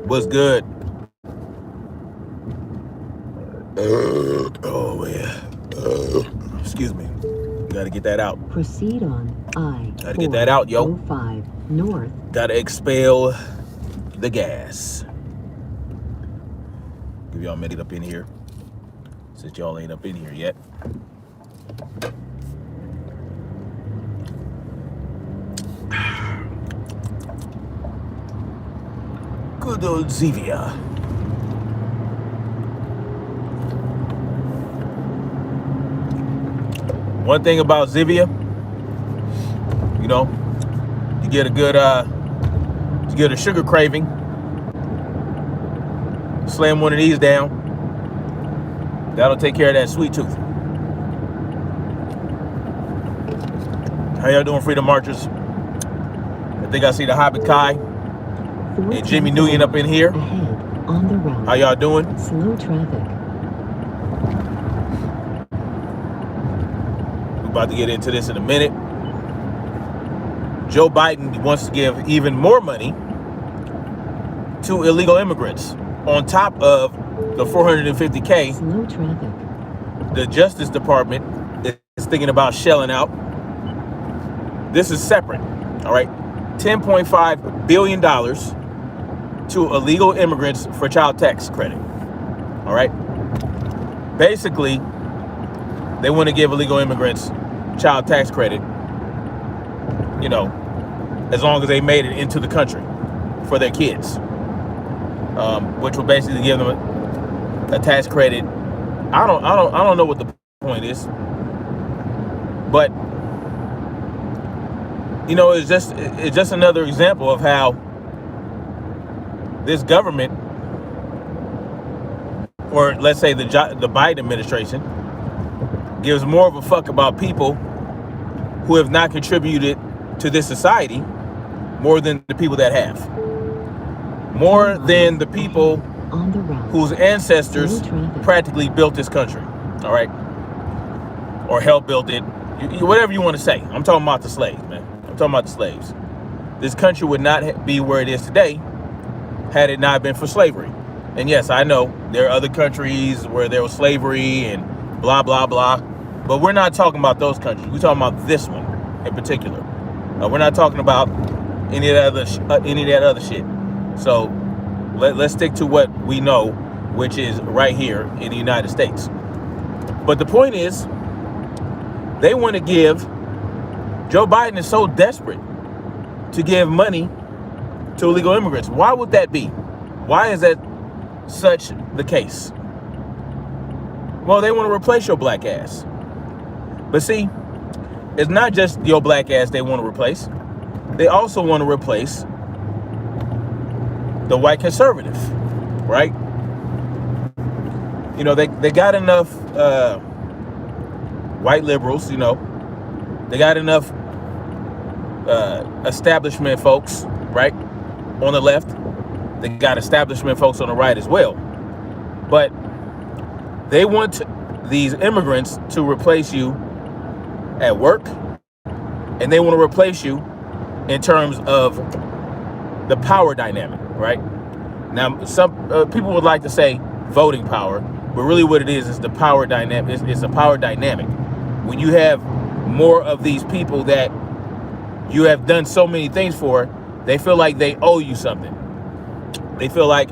What's good? Oh yeah. Excuse me. Gotta get that out. Proceed on Gotta get that out, yo. I-405 north. Gotta expel the gas. Give y'all a minute up in here, since y'all ain't up in here yet. Good old Zevia. One thing about Zevia, you know, you get a good, you get a sugar craving. Slam one of these down. That'll take care of that sweet tooth. How y'all doing, Freedom Marchers? I think I see the Hobbit Kai and Jimmy Nguyen up in here. Ahead on the route. How y'all doing? Slow traffic. We're about to get into this in a minute. Joe Biden wants to give even more money to illegal immigrants on top of the $450K. Slow traffic. The Justice Department is thinking about shelling out. This is separate, all right? $10.5 billion to illegal immigrants for child tax credit, all right? Basically, they want to give illegal immigrants child tax credit, you know, as long as they made it into the country for their kids, which will basically give them a tax credit. I don't know what the point is, but you know, it's just another example of how this government, or let's say the Biden administration, gives more of a fuck about people who have not contributed to this society more than the people that have. More than the people whose ancestors practically built this country, all right? Or helped build it, whatever you want to say. I'm talking about the slaves, man. I'm talking about the slaves. This country would not be where it is today had it not been for slavery. And yes, I know there are other countries where there was slavery and blah, blah, blah. But we're not talking about those countries. We're talking about this one in particular. We're not talking about any of that other shit. So let's stick to what we know, which is right here in the United States. But the point is, they want to give, Joe Biden is so desperate to give money to illegal immigrants. Why would that be? Why is that such the case? Well, they want to replace your black ass. But see, it's not just your black ass they want to replace. They also want to replace the white conservative, right? You know, they got enough white liberals, you know. They got enough establishment folks, right, on the left. They got establishment folks on the right as well. But they want these immigrants to replace you at work, and they want to replace you in terms of the power dynamic, right? Now, some people would like to say voting power, but really what it is the power dynamic. It's a power dynamic. When you have more of these people that you have done so many things for, they feel like they owe you something. They feel like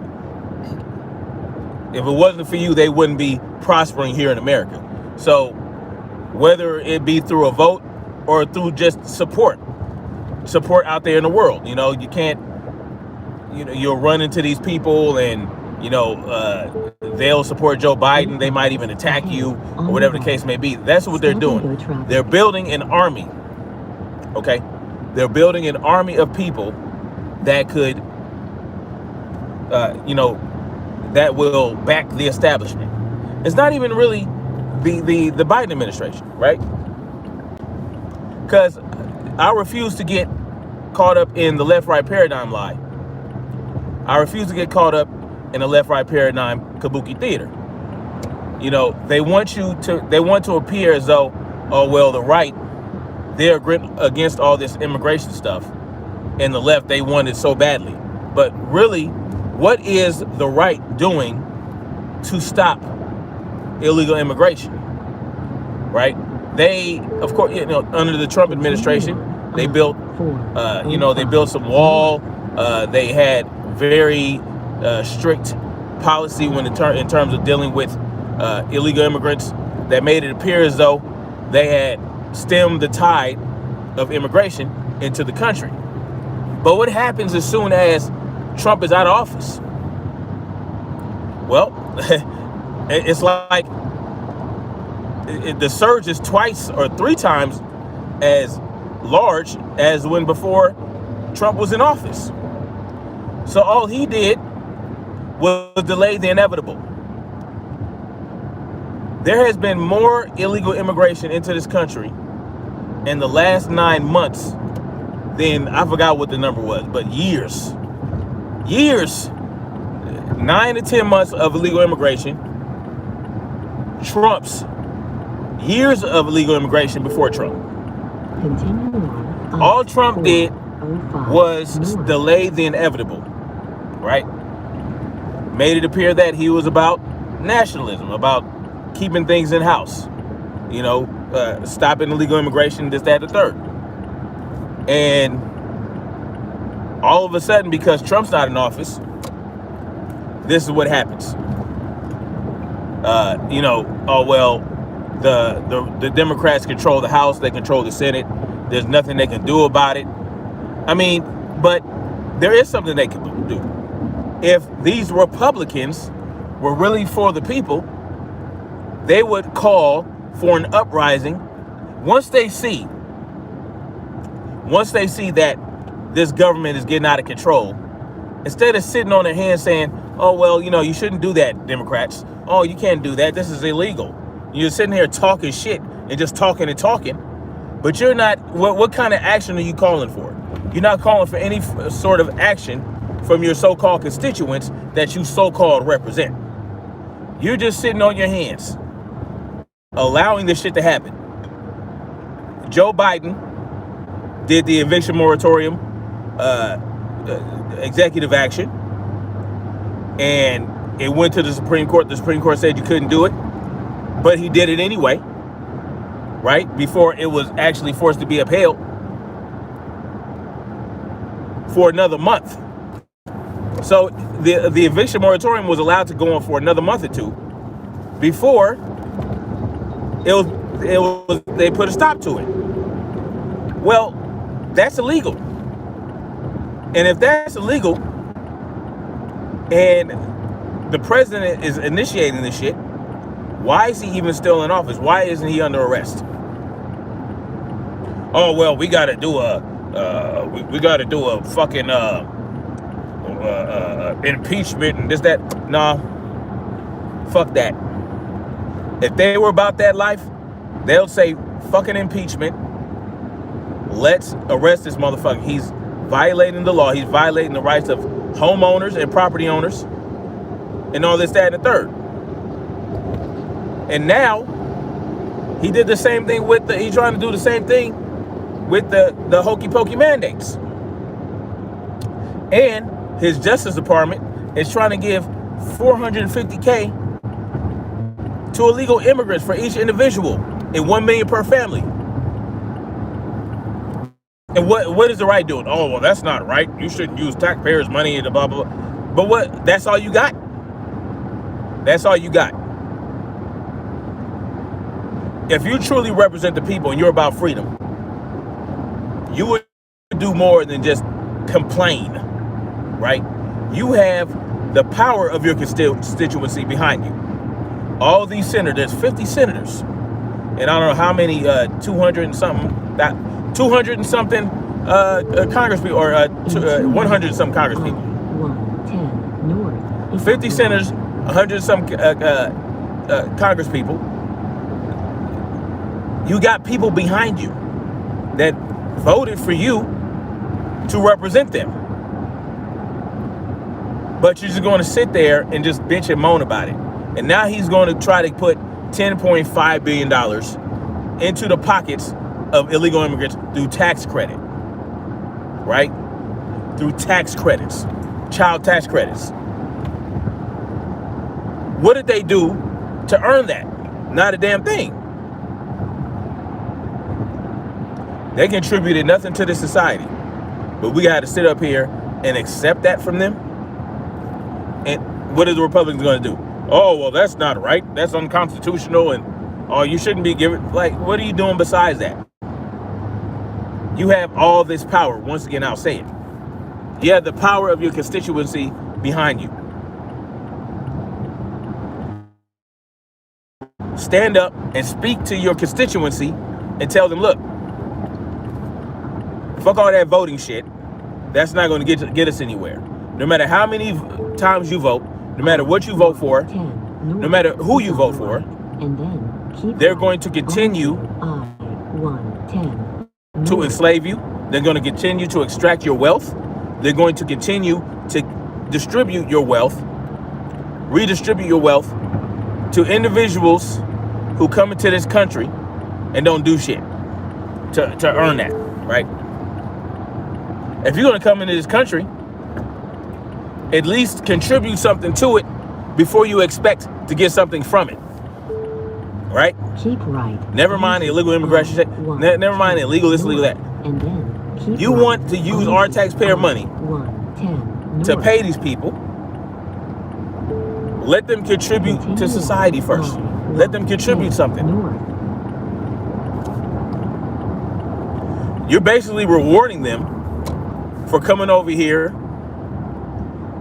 if it wasn't for you, they wouldn't be prospering here in America. So whether it be through a vote or through just support out there in the world, you know, you can't, you know, you'll run into these people and, you know, they'll support Joe Biden. They might even attack you or whatever the case may be. That's what they're doing. They're building an army. Okay. They're building an army of people that could, you know, that will back the establishment. It's not even really the Biden administration, right? Because I refuse to get caught up in the left-right paradigm lie. I refuse to get caught up in the left-right paradigm kabuki theater. You know, they want to appear as though, oh, well, the right, they're against all this immigration stuff, and the left, they want it so badly. But really, what is the right doing to stop illegal immigration, right? They, of course, under the Trump administration, they built, they built some wall. They had very strict policy in terms of dealing with illegal immigrants that made it appear as though they had stemmed the tide of immigration into the country. But what happens as soon as Trump is out of office? Well, it's like the surge is twice or three times as large as when before Trump was in office. So all he did was delay the inevitable. There has been more illegal immigration into this country in the last 9 months than, I forgot what the number was, but years. 9 to 10 months of illegal immigration trumps years of illegal immigration before Trump. All Trump did was delay the inevitable, right? Made it appear that he was about nationalism, about keeping things in house, stopping illegal immigration, this, that, the third. And all of a sudden, because Trump's not in office, this is what happens. The Democrats control the House, they control the Senate. There's nothing they can do about it. I mean, but there is something they can do. If these Republicans were really for the people, they would call for an uprising once they see that this government is getting out of control. Instead of sitting on their hands saying, oh, well, you shouldn't do that, Democrats. Oh, you can't do that. This is illegal. You're sitting here talking shit and just talking and talking. But you're not, what kind of action are you calling for? You're not calling for any sort of action from your so-called constituents that you so-called represent. You're just sitting on your hands, allowing this shit to happen. Joe Biden did the eviction moratorium executive action, and it went to the Supreme Court. The Supreme Court said you couldn't do it, but he did it anyway, right? Before it was actually forced to be upheld for another month. So the eviction moratorium was allowed to go on for another month or two before they put a stop to it. Well, that's illegal. And if that's illegal and the president is initiating this shit, why is he even still in office? Why isn't he under arrest? Oh, well, we got to do a fucking impeachment and this, that. Nah, fuck that. If they were about that life, they'll say fucking impeachment. Let's arrest this motherfucker. He's violating the law. He's violating the rights of homeowners and property owners and all this, that, and the third. And now he did the same thing he's trying to do the same thing with the hokey pokey mandates. And his Justice Department is trying to give $450K to illegal immigrants for each individual and $1 million per family. And what is the right doing? Oh, well, that's not right. You shouldn't use taxpayers' money and blah, blah, blah. But what? That's all you got? That's all you got. If you truly represent the people and you're about freedom, you would do more than just complain, right? You have the power of your constituency behind you. All these senators, there's 50 senators, and I don't know how many, 200 and something Congress people, or 100 and some Congress people. 50 senators, 100 and some Congress people. You got people behind you that voted for you to represent them. But you're just going to sit there and just bitch and moan about it. And now he's going to try to put $10.5 billion into the pockets of illegal immigrants through tax credit, right? Through tax credits, child tax credits. What did they do to earn that? Not a damn thing. They contributed nothing to the society. But we got to sit up here and accept that from them. And what are the Republicans going to do? Oh, well, that's not right. That's unconstitutional. And, oh, you shouldn't be giving. Like, what are you doing besides that? You have all this power. Once again, I'll say it. You have the power of your constituency behind you. Stand up and speak to your constituency and tell them, look, fuck all that voting shit. That's not going to get us anywhere. No matter how many times you vote, no matter what you vote for, no matter who you vote for, they're going to continue to enslave you. They're going to continue to extract your wealth. They're going to continue to distribute your wealth, redistribute your wealth to individuals who come into this country and don't do shit to earn that, right? If you're going to come into this country, at least contribute something to it before you expect to get something from it, right? Keep right. Never mind the illegal immigration. Never mind the illegal this, illegal that. And then keep you right. want to use our taxpayer money 110 to north. pay these people. Let them contribute to society first. Let them contribute something. North. You're basically rewarding them for coming over here,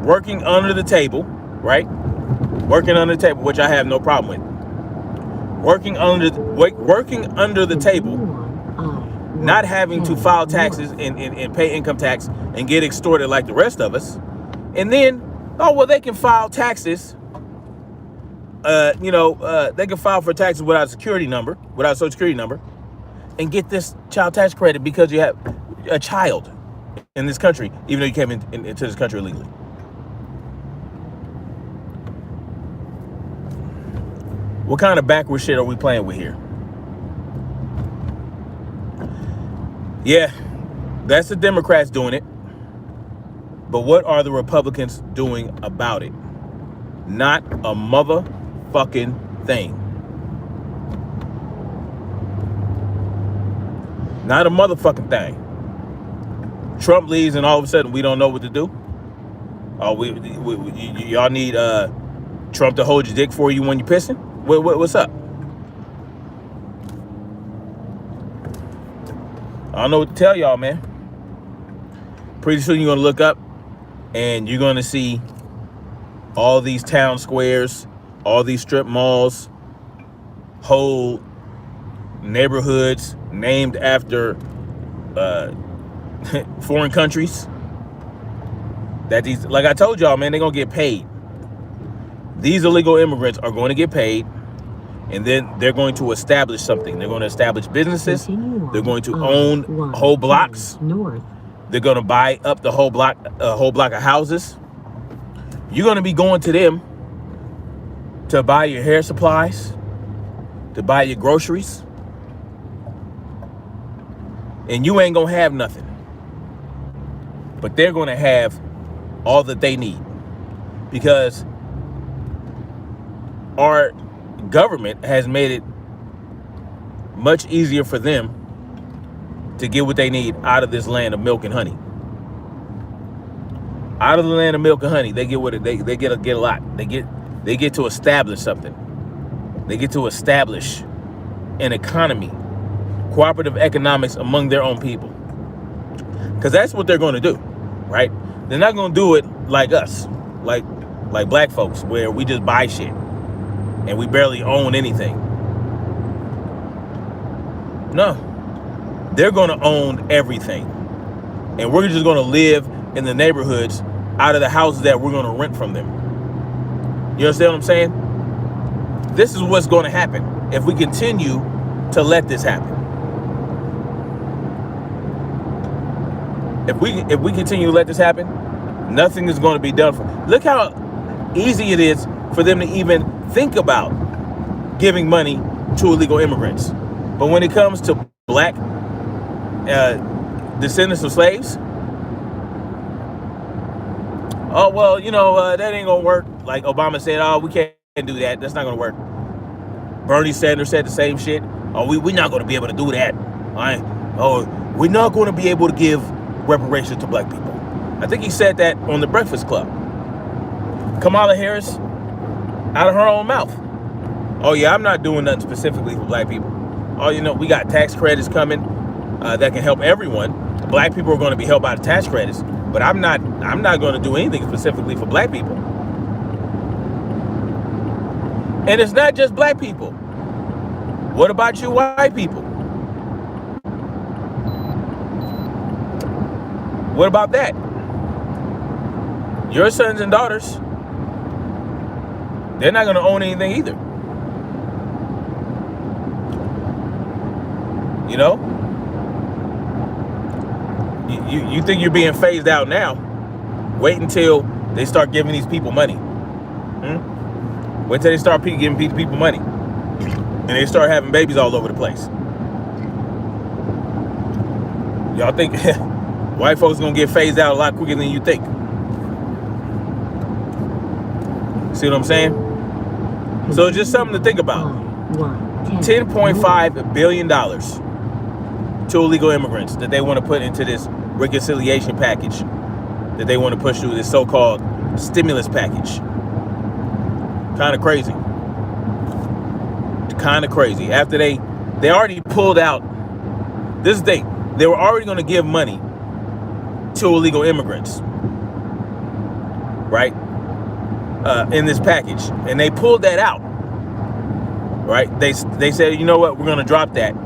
working under the table, right? Working under the table, which I have no problem with. Working under the table, not having to file taxes and pay income tax and get extorted like the rest of us. And then, oh, well, they can file taxes. They can file for taxes without a security number, without a social security number, and get this child tax credit because you have a child in this country, even though you came into this country illegally. What kind of backward shit are we playing with here? Yeah, that's the Democrats doing it. But what are the Republicans doing about it? Not a motherfucking thing. Not a motherfucking thing. Trump leaves and all of a sudden we don't know what to do. Oh, y'all need Trump to hold your dick for you when you're pissing? What's up? I don't know what to tell y'all, man. Pretty soon you're gonna look up and you're gonna see all these town squares, all these strip malls, whole neighborhoods named after foreign countries. That these, like I told y'all, man, they're gonna get paid. These illegal immigrants are going to get paid, and then they're going to establish something. They're going to establish businesses. They're going to own whole blocks. North. They're going to buy up the whole block of houses. You're going to be going to them to buy your hair supplies, to buy your groceries, and you ain't going to have nothing. But they're going to have all that they need, because our government has made it much easier for them to get what they need out of this land of milk and honey. Out of the land of milk and honey, they get what they get a lot. They get to establish something. They get to establish an economy, cooperative economics among their own people. Because that's what they're going to do, right? They're not going to do it like us, like black folks, where we just buy shit and we barely own anything. No, they're going to own everything, and we're just going to live in the neighborhoods out of the houses that we're going to rent from them. You understand what I'm saying? This is what's going to happen if we continue to let this happen. If we continue to let this happen, nothing is going to be done for. Look how easy it is for them to even think about giving money to illegal immigrants. But when it comes to black descendants of slaves, oh, well, that ain't gonna work. Like Obama said, oh, we can't do that. That's not going to work. Bernie Sanders said the same shit. Oh, we're not going to be able to do that. Oh, we're not going to be able to give reparations to black people. I think he said that on the Breakfast Club. Kamala Harris, out of her own mouth. Oh yeah, I'm not doing nothing specifically for black people. Oh, we got tax credits coming that can help everyone. Black people are going to be helped by the tax credits, but I'm not going to do anything specifically for black people. And it's not just black people. What about you white people? What about that? Your sons and daughters, they're not going to own anything either. You think you're being phased out now? Wait until they start giving these people money. Wait till they start giving people money, and they start having babies all over the place. Y'all think white folks gonna get phased out a lot quicker than you think? See what I'm saying? So it's just something to think about. $10.5 billion to illegal immigrants that they want to put into this reconciliation package that they want to push through, this so-called stimulus package. Kind of crazy. Kind of crazy. After they already pulled out, this thing, they were already going to give money to illegal immigrants, right? In this package, and they pulled that out, right? They said, you know what, we're going to drop that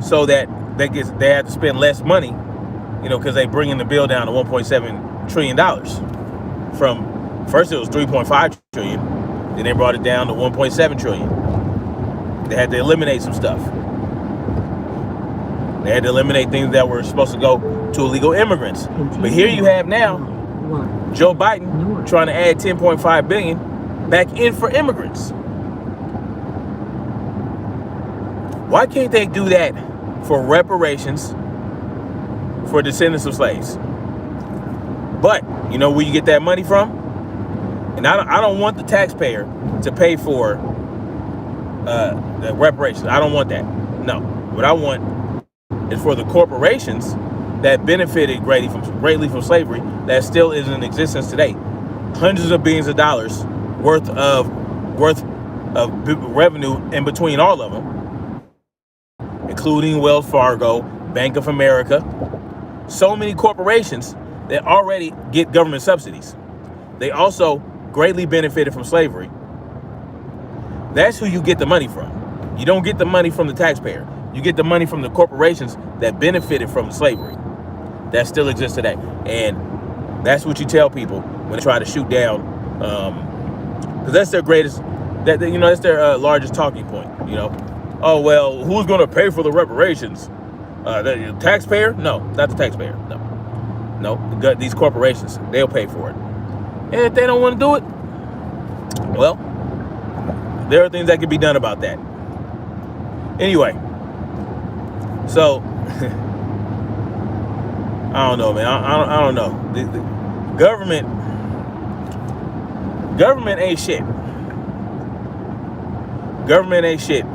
so that they have to spend less money, because they bringing the bill down to $1.7 trillion. From first it was $3.5 trillion, then they brought it down to $1.7 trillion. They had to eliminate some stuff. They had to eliminate things that were supposed to go to illegal immigrants. But here you have now Joe Biden trying to add $10.5 billion back in for immigrants. Why can't they do that for reparations for descendants of slaves? But you know where you get that money from? And I don't want the taxpayer to pay for the reparations. I don't want that. No. What I want is for the corporations that benefited greatly from slavery that still is in existence today. Hundreds of billions of dollars worth of revenue in between all of them, including Wells Fargo, Bank of America. So many corporations that already get government subsidies. They also greatly benefited from slavery. That's who you get the money from. You don't get the money from the taxpayer. You get the money from the corporations that benefited from slavery that still exists today. And that's what you tell people when they try to shoot down, because that's their greatest, that's their largest talking point. Oh well, who's going to pay for the reparations? The taxpayer? No, not the taxpayer. No, these corporations, they'll pay for it. And if they don't want to do it, well, there are things that can be done about that. Anyway, so I don't know, man. I don't know. The government ain't shit. Government ain't shit.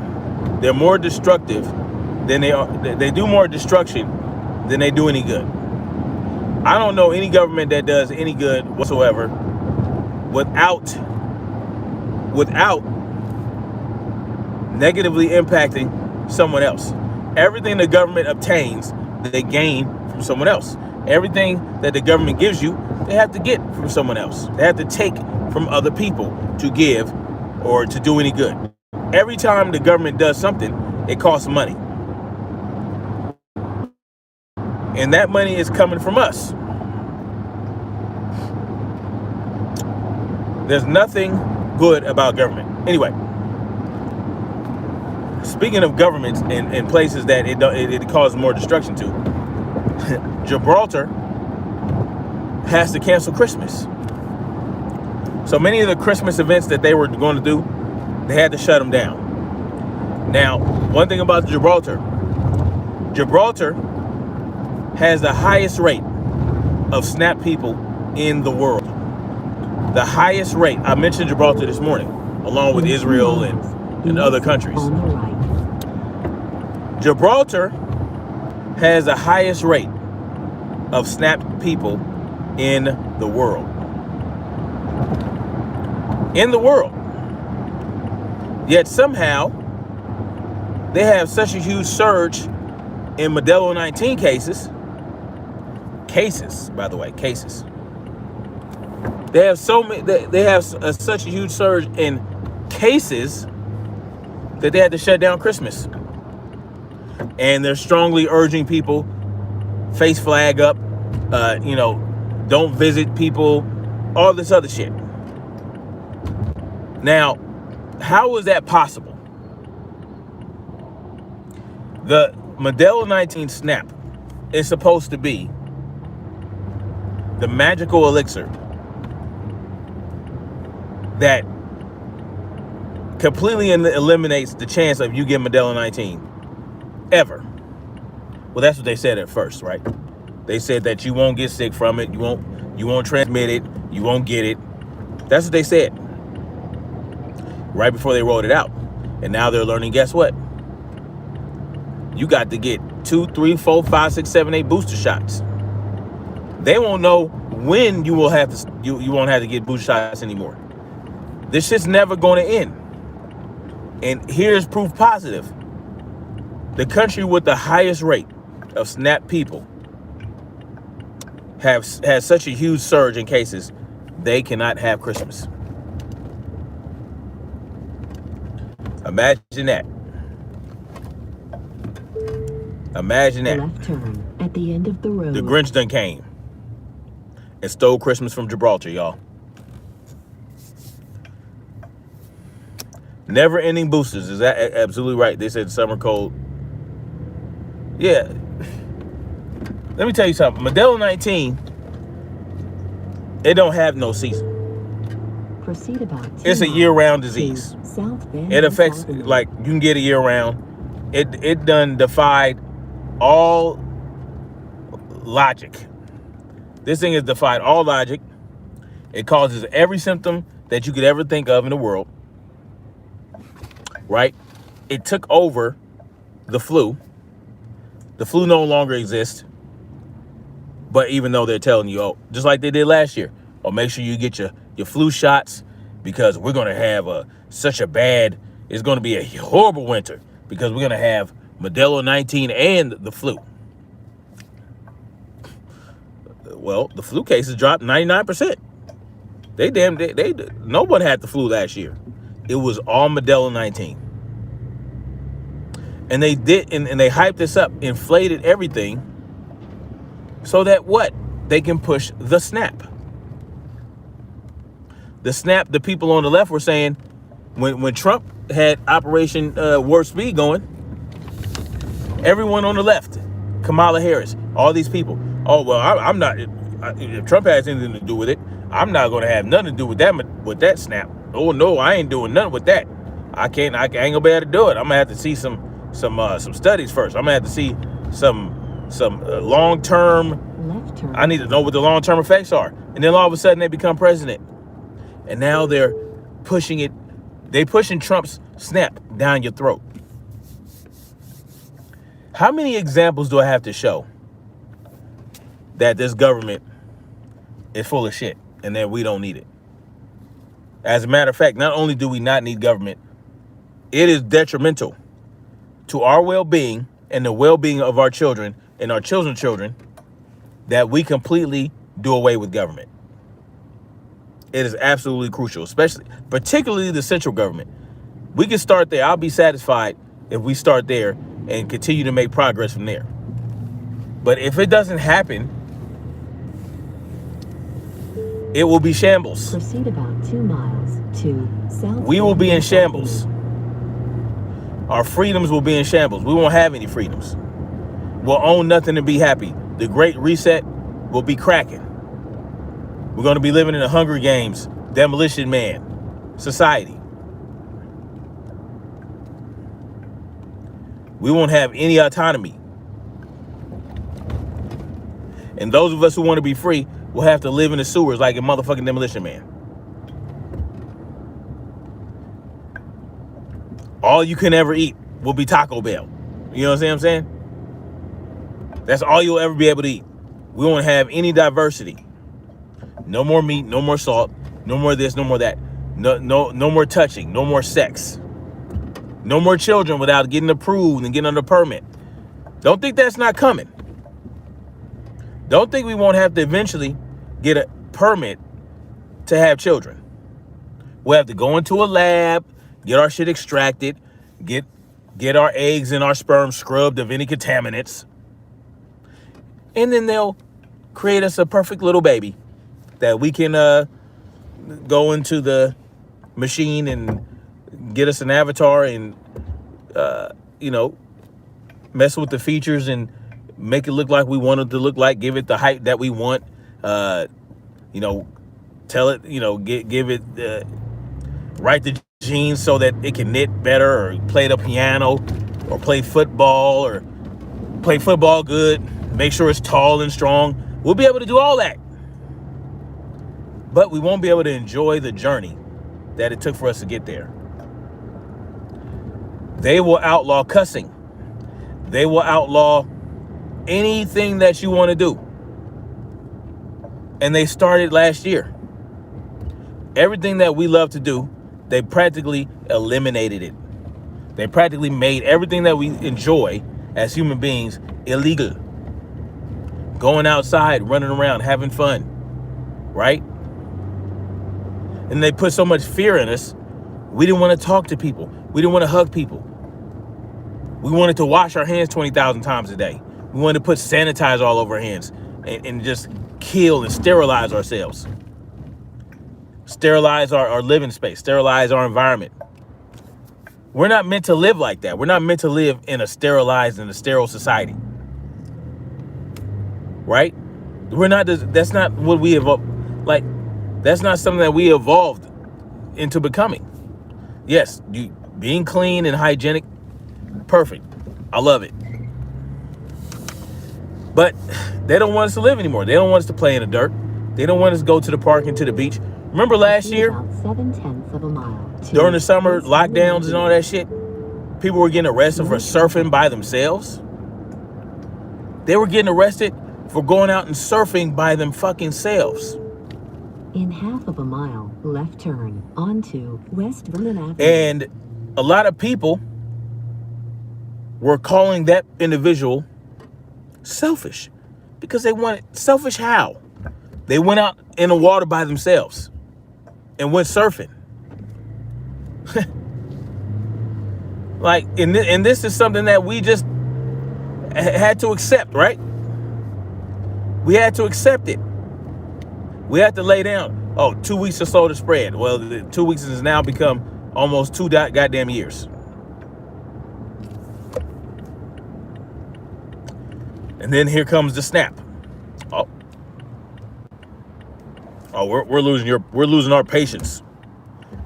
They're more destructive than they are. They do more destruction than they do any good. I don't know any government that does any good whatsoever without negatively impacting someone else. Everything the government obtains, they gain from someone else. Everything that the government gives you, they have to get from someone else. They have to take from other people to give or to do any good. Every time the government does something, it costs money. And that money is coming from us. There's nothing good about government. Anyway, speaking of governments and places that it causes more destruction to, Gibraltar has to cancel Christmas. So many of the Christmas events that they were going to do, they had to shut them down. Now, one thing about Gibraltar has the highest rate of SNAP people in the world. The highest rate. I mentioned Gibraltar this morning. along with In 2 Israel miles, and the other exit countries. on the right. Gibraltar has the highest rate of SNAP people in the world. In the world. Yet somehow they have such a huge surge in Modelo 19 cases. Cases, by the way, cases. They have so many. They have such a huge surge in cases that they had to shut down Christmas. And they're strongly urging people, face flag up, don't visit people, all this other shit. Now, how is that possible? The Modelo 19 Snap is supposed to be the magical elixir that completely eliminates the chance of you getting Modelo 19 ever. Well, that's what they said at first, right? They said that you won't get sick from it, you won't transmit it, you won't get it. That's what they said right before they rolled it out. And now they're learning, guess what? You got to get 2, 3, 4, 5, 6, 7, 8 booster shots. They won't know when you will have to you won't have to get booster shots anymore. This shit's never going to end. And here's proof positive. The country with the highest rate of SNAP people has such a huge surge in cases, they cannot have Christmas. Imagine that. Imagine that. Left turn at the end of the road. The Grinch done came and stole Christmas from Gibraltar, y'all. Never-ending boosters. Is that absolutely right? They said summer cold. Yeah. Let me tell you something. Modelo 19, it don't have no season. Proceed about 2 It's a miles year-round to disease. South Bend It affects, South End. like, you can get it year-round. It done defied all logic. This thing has defied all logic. It causes every symptom that you could ever think of in the world. Right? It took over the flu. The flu no longer exists. But even though they're telling you, oh, just like they did last year, oh, make sure you get your flu shots because we're going to have it's going to be a horrible winter because we're going to have Modelo 19 and the flu. Well, the flu cases dropped 99%. No one had the flu last year. It was all Modelo 19. And they did, and they hyped this up, inflated everything, so that what? They can push the snap. The snap, the people on the left were saying, when Trump had Operation Warp Speed going, everyone on the left, Kamala Harris, all these people, oh, well, I'm not, if Trump has anything to do with it, I'm not going to have nothing to do with that snap. Oh, no, I ain't doing nothing with that. I ain't gonna be able to do it. I'm gonna have to see some studies first. I'm gonna have to see some long-term. I need to know what the long-term effects are. And then all of a sudden they become president. And now they're pushing it. They pushing Trump's snap down your throat. How many examples do I have to show that this government is full of shit and that we don't need it? As a matter of fact, not only do we not need government, it is detrimental to our well-being and the well-being of our children and our children's children that we completely do away with government. It is absolutely crucial, particularly the central government. We can start there. I'll be satisfied if we start there and continue to make progress from there. But if it doesn't happen, it will be shambles. Proceed about 2 miles to South. We will be in shambles. Our freedoms will be in shambles. We won't have any freedoms. We'll own nothing and be happy. The Great Reset will be cracking. We're going to be living in the Hunger Games, Demolition Man society. We won't have any autonomy. And those of us who want to be free will have to live in the sewers like a motherfucking Demolition Man. All you can ever eat will be Taco Bell. You know what I'm saying? That's all you'll ever be able to eat. We won't have any diversity. No more meat, no more salt, no more this, no more that. No more touching, no more sex. No more children without getting approved and getting on the permit. Don't think that's not coming. Don't think we won't have to eventually get a permit to have children. We'll have to go into a lab, get our shit extracted, get our eggs and our sperm scrubbed of any contaminants. And then they'll create us a perfect little baby that we can go into the machine and get us an avatar and, mess with the features and make it look like we want it to look like, give it the height that we want, tell it, give it, write the genes so that it can knit better or play the piano or play football good, make sure it's tall and strong. We'll be able to do all that. But we won't be able to enjoy the journey that it took for us to get there. They will outlaw cussing. They will outlaw anything that you want to do. And they started last year. Everything that we love to do, they practically eliminated it. They practically made everything that we enjoy as human beings illegal. Going outside, running around, having fun, right? And they put so much fear in us, we didn't want to talk to people. We didn't want to hug people. We wanted to wash our hands 20,000 times a day. We wanted to put sanitizer all over our hands and just kill and sterilize ourselves. Sterilize our living space, sterilize our environment. We're not meant to live like that. We're not meant to live in a sterilized and a sterile society. Right? That's not what we evolved. Like, that's not something that we evolved into becoming. Yes, being clean and hygienic, perfect. I love it. But they don't want us to live anymore. They don't want us to play in the dirt. They don't want us to go to the park and to the beach. Remember last year? About 7/10 of a mile. During the summer lockdowns and all that shit, people were getting arrested for surfing by themselves. They were getting arrested for going out and surfing by them fucking selves. In half of a mile, left turn onto West Vernon Avenue. And a lot of people were calling that individual selfish because they wanted selfish how? They went out in the water by themselves and went surfing. Like, and this is something that we just had to accept, right? We had to accept it. We had to lay down. Oh, 2 weeks or so to spread. Well, the 2 weeks has now become almost 2 goddamn years. And then here comes the snap. Oh, we're losing our patience.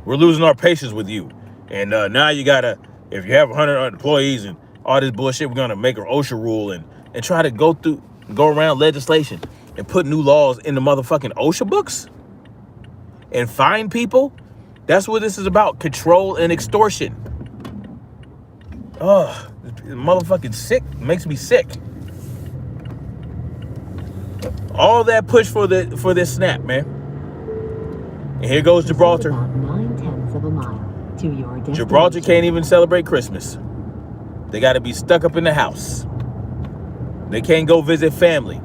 We're losing our patience with you. And now you gotta, if you have 100 employees and all this bullshit, we're gonna make an OSHA rule and try to go around legislation and put new laws in the motherfucking OSHA books and fine people. That's what this is about: control and extortion. Oh, motherfucking sick. Makes me sick. All that push for this snap, man. And here goes Gibraltar. About 9/10 of a mile to your destination. Gibraltar can't even celebrate Christmas. They got to be stuck up in the house. They can't go visit family.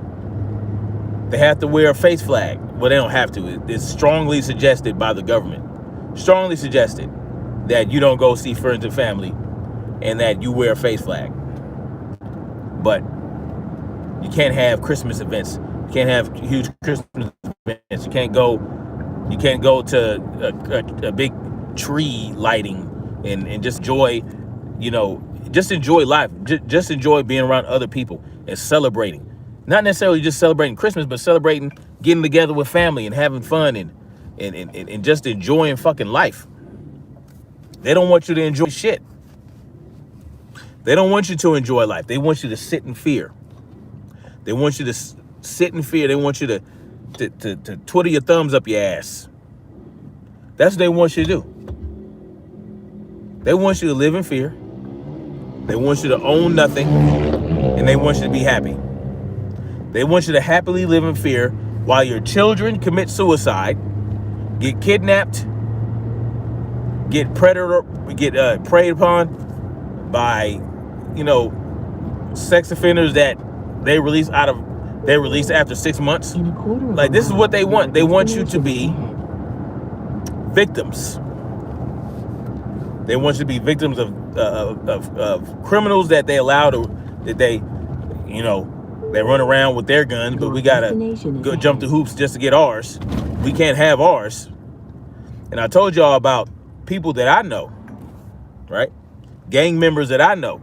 They have to wear a face flag. Well, they don't have to. It's strongly suggested by the government. Strongly suggested that you don't go see friends and family and that you wear a face flag. But you can't have Christmas events. You can't have huge Christmas events. You can't go to a big tree lighting and just enjoy, just enjoy life. Just enjoy being around other people and celebrating. Not necessarily just celebrating Christmas, but celebrating getting together with family and having fun and just enjoying fucking life. They don't want you to enjoy shit. They don't want you to enjoy life. They want you to sit in fear. They want you to sit in fear. They want you to twiddle your thumbs up your ass. That's what they want you to do. They want you to live in fear. They want you to own nothing, and they want you to be happy. They want you to happily live in fear while your children commit suicide, get kidnapped, get preyed upon by, sex offenders that they release after 6 months. Like, this is what they want. They want you to be victims. They want you to be victims of criminals that they allow they run around with their guns, but we gotta go jump the hoops just to get ours. We can't have ours. And I told y'all about people that I know, right? Gang members that I know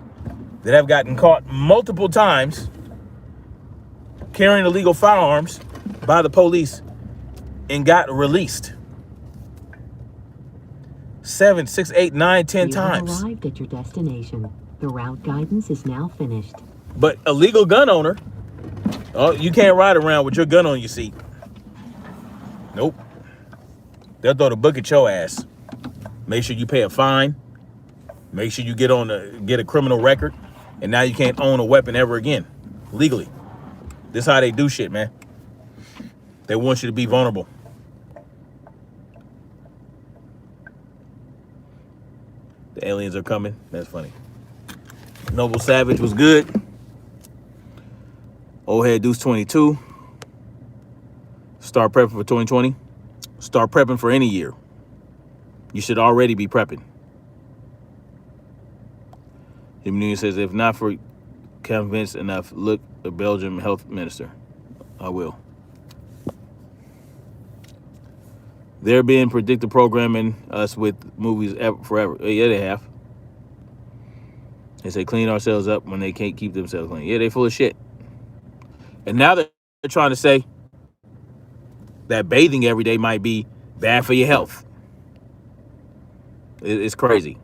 that have gotten caught multiple times carrying illegal firearms by the police and got released 7, 6, 8, 9, 10 times. You have arrived at your destination. The route guidance is now finished. But a legal gun owner, you can't ride around with your gun on your seat. Nope. They'll throw the book at your ass. Make sure you pay a fine. Make sure you get a criminal record, and now you can't own a weapon ever again, legally. This is how they do shit, man. They want you to be vulnerable. The aliens are coming. That's funny. Noble Savage was good. Old Head Deuce 22. Start prepping for 2020. Start prepping for any year. You should already be prepping. Jimmy Nunez says, if not for convinced enough, look the Belgian health minister. I will. They're being predictive programming us with movies forever. Yeah, they have. They say clean ourselves up when they can't keep themselves clean. Yeah, they full of shit. And now they're trying to say that bathing every day might be bad for your health. It's crazy.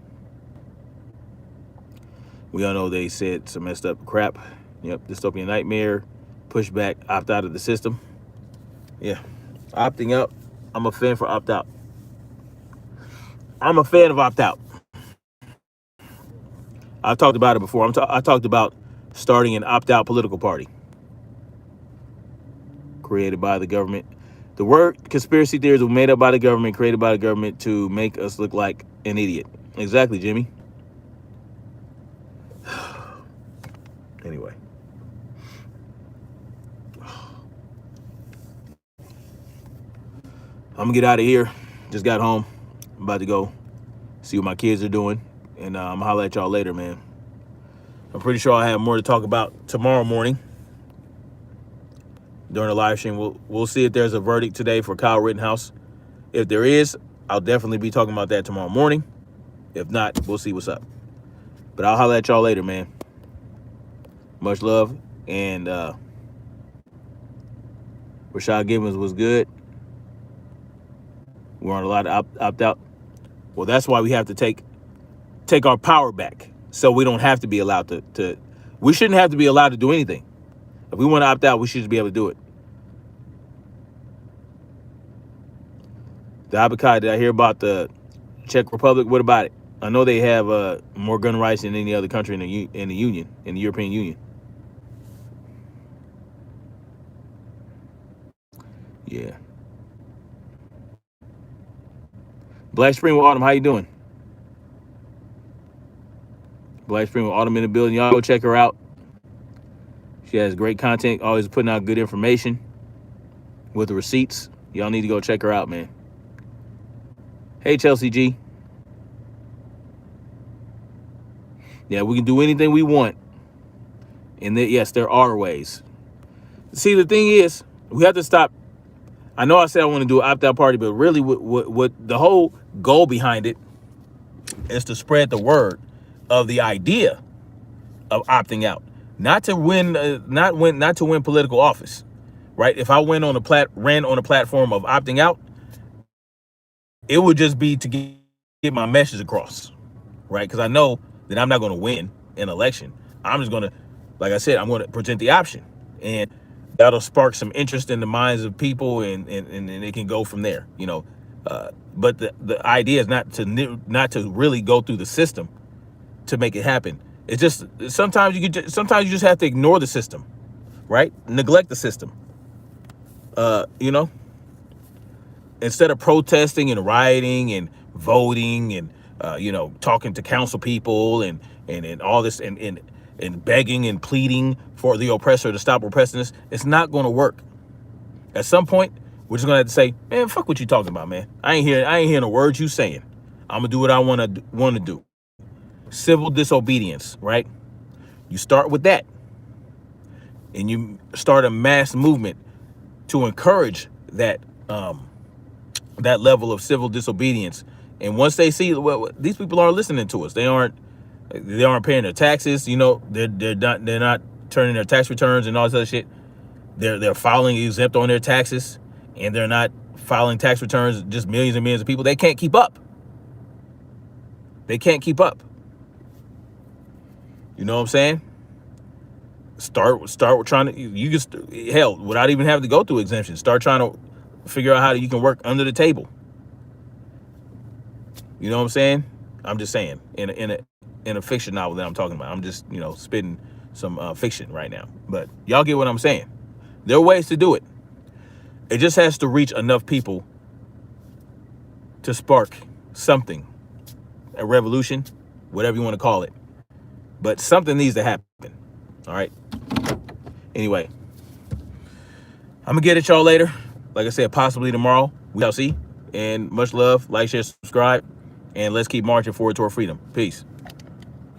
We all know they said some messed up crap. Yep, dystopian nightmare, pushback, opt out of the system. Yeah, opting out. I'm a fan for opt out. I'm a fan of opt out. I've talked about it before. I talked about starting an opt out political party created by the government. The word conspiracy theories were made up by the government, created by the government to make us look like an idiot. Exactly, Jimmy. Anyway. I'm gonna get out of here. Just got home. I'm about to go see what my kids are doing. And I'm gonna holler at y'all later, man. I'm pretty sure I'll have more to talk about tomorrow morning during the live stream. We'll see if there's a verdict today for Kyle Rittenhouse. If there is, I'll definitely be talking about that tomorrow morning. If not, we'll see what's up. But I'll holler at y'all later, man. Much love. And Rashad Gibbons was good. We're on a lot of opt out. Well, that's why we have to take our power back, so we don't have to be allowed to we shouldn't have to be allowed to do anything. If we want to opt out, we should be able to do it. The Abkhaz, did I hear about the Czech Republic? What about it? I know they have more gun rights than any other country in the European Union. Yeah. Black Spring with Autumn, how you doing? Black Spring with Autumn in the building. Y'all go check her out. She has great content, always putting out good information with the receipts. Y'all need to go check her out, man. Hey, Chelsea G. Yeah, we can do anything we want. And yes, there are ways. See, the thing is, we have to stop. I know I said I want to do an opt-out party, but really what the whole goal behind it is to spread the word of the idea of opting out, not to win political office, right? If I ran on a platform of opting out, it would just be to get my message across, right? Because I know that I'm not going to win an election. I'm just going to, like I said, I'm going to present the option, and that'll spark some interest in the minds of people, and it can go from there. But the idea is not to really go through the system to make it happen. It's just sometimes you just have to ignore the system, right? Neglect the system. You know, instead of protesting and rioting and voting and you know, talking to council people and all this and begging and pleading for the oppressor to stop oppressing us, it's not going to work. At some point, we're just gonna have to say, man, fuck what you talking about, man. I ain't hearing the words you saying. I'm gonna do what I want to do. Civil disobedience, right? You start with that, and you start a mass movement to encourage that that level of civil disobedience. And once they see, well, these people aren't listening to us. They aren't paying their taxes. You know, they're not turning their tax returns and all this other shit. They're filing exempt on their taxes, and they're not filing tax returns, just millions and millions of people. They can't keep up. They can't keep up. You know what I'm saying? Start trying to, you just, hell, without even having to go through exemptions, start trying to figure out how you can work under the table. You know what I'm saying? I'm just saying, in a fiction novel that I'm talking about. I'm just, you know, spitting some fiction right now. But y'all get what I'm saying. There are ways to do it. It just has to reach enough people to spark something, a revolution, whatever you want to call it. But something needs to happen. All right. Anyway, I'm gonna get at y'all later. Like I said, possibly tomorrow. We shall see. And much love. Like, share, subscribe, and let's keep marching forward toward freedom. Peace.